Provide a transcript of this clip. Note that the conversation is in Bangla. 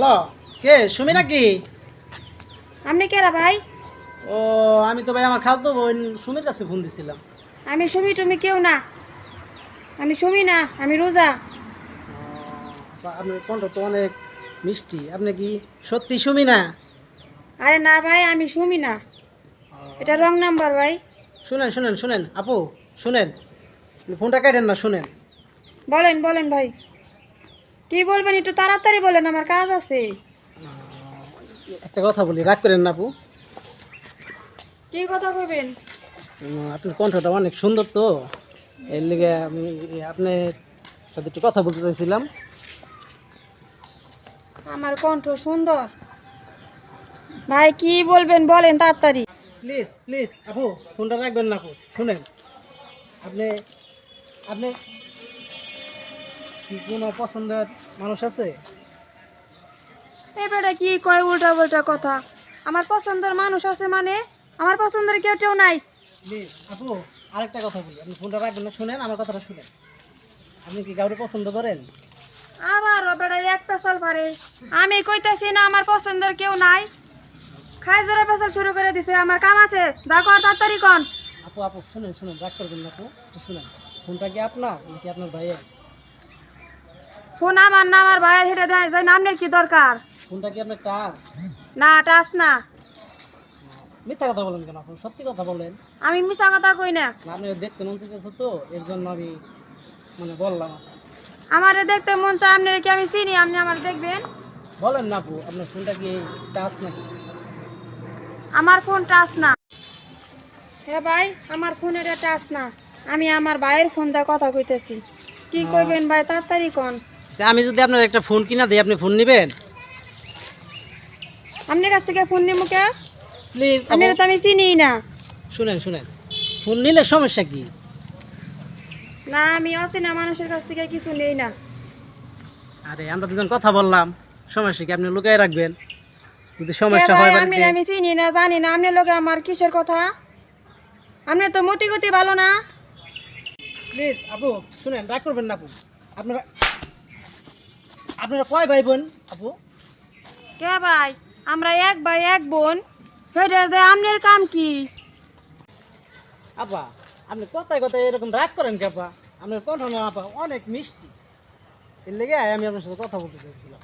হ্যালো, কে সুমি নাকি? আপনি কেরা ভাই? ও, আমি তো ভাই আমার খালতো বোন সুমির কাছে ফোন দিছিলাম। আমি সুমি টুমি কেউ না, আমি সুমি না, আমি রোজা। আপনার কণ্ঠ তো অনেক মিষ্টি, আপনি কি সত্যি সুমি না? আরে না ভাই, আমি সুমি না, এটা রং নাম্বার ভাই। শুনেন শুনেন শুনেন আপু, শুনেন, আপনি ফোনটা কাটেন না, শুনেন। বলেন বলেন ভাই, কি বলবেন একটু তাড়াতাড়ি বলেন, আমার কাজ আছে। একটা কথা বলি, রাগ করেন না আপু। কি কথা কইবেন? আপনার কণ্ঠটা অনেক সুন্দর তো, এর লিগে আমি আপনার সাথে একটু কথা বলতে চাইছিলাম। আমার কণ্ঠ সুন্দর? ভাই কি বলবেন বলেন তাড়াতাড়ি। প্লিজ প্লিজ আপু, ফোনটা রাখবেন না আপু, শুনেন। আপনি আপনি কি কোনো পছন্দের মানুষ আছে? এবারে কি কয় উল্টা উল্টা কথা? আমার পছন্দের মানুষ আছে মানে? আমার পছন্দের কেউ নাই। প্লিজ আপু, আরেকটা কথা বলি, আপনি ফোনটা রাখবেন না, শুনেন আমার কথাটা শুনেন। আপনি কি কাউকে পছন্দ করেন? আবার বেড়া এক পেশাল পারে। আমি কইতাছি না আমার পছন্দের কেউ নাই, খাই ধরে পেশাল শুরু করে দিছে। আমার কাম আছে, যা কর তাড়াতাড়ি কন। আপু আপু শুনেন শুনেন, রাগ করবেন না আপু, শুনেন। ফোনটা কি আপনার নাকি আপনার ভাইয়ের? ফোন আমার না, আমার ভাইয়ের হেঁটে দেয় যাই, নামের কি দরকার? ফোনটা কি আপনার টার? না টাস না। মিথ্যা কথা বলেন কেন আপু, সত্যি কথা বলেন। আমি মিছা কথা কই না। না, আপনি দেখতে মন চাইছে তো, এর জন্য আমি মানে বললাম। আমারে দেখতে মন চায়, আপনি কি আমি চিনি? আপনি আমার দেখবেন? বলেন না আপু, আপনার ফোনটা কি টাচ নাকি? আমার ফোন টাচ না। হ্যাঁ ভাই, আমার ফোনের টাচ না, আমি আমার ভাইয়ের ফোন দিয়ে কথা কইতেছি। কি কইবেন ভাই, তাড়াতাড়ি কন। আচ্ছা, আমি যদি আপনার একটা ফোন কিনা দিই, আপনি ফোন নেবেন? আপনার কাছ থেকে ফোন নিমু কে? প্লিজ আপনার তো আমি চিনি না। শুনেন শুনেন, ফোন নিলে সমস্যা কি? না, আমি অচেনা মানুষের কাছ থেকে কিছু নেই না। আরে আমরা দুজন কথা বললাম, সমস্যা কি? আপনি লুকায় রাখবেন, যদি কে সমস্যা ভাই? হয় আমি বাড়িতে। আমি চিনি না, জানি না। আপনার লোকে আমার কিসের কথা? আপনি তো মতি গতি ভালো না। প্লিজ আপু শুনেন, রাগ করবেন না আপু। আপনারা আপনারা কয় ভাই বোন আপু? কে ভাই? আমরা এক ভাই এক বোন। হেরে যে আপনার কাম কি? আপা, আপনি কথায় কথায় এরকম রাগ করেন কে আপা? আপনার কথা না আপা অনেক মিষ্টি, এর লেগে আমি আপনার সাথে কথা বলতে চাইছিলাম।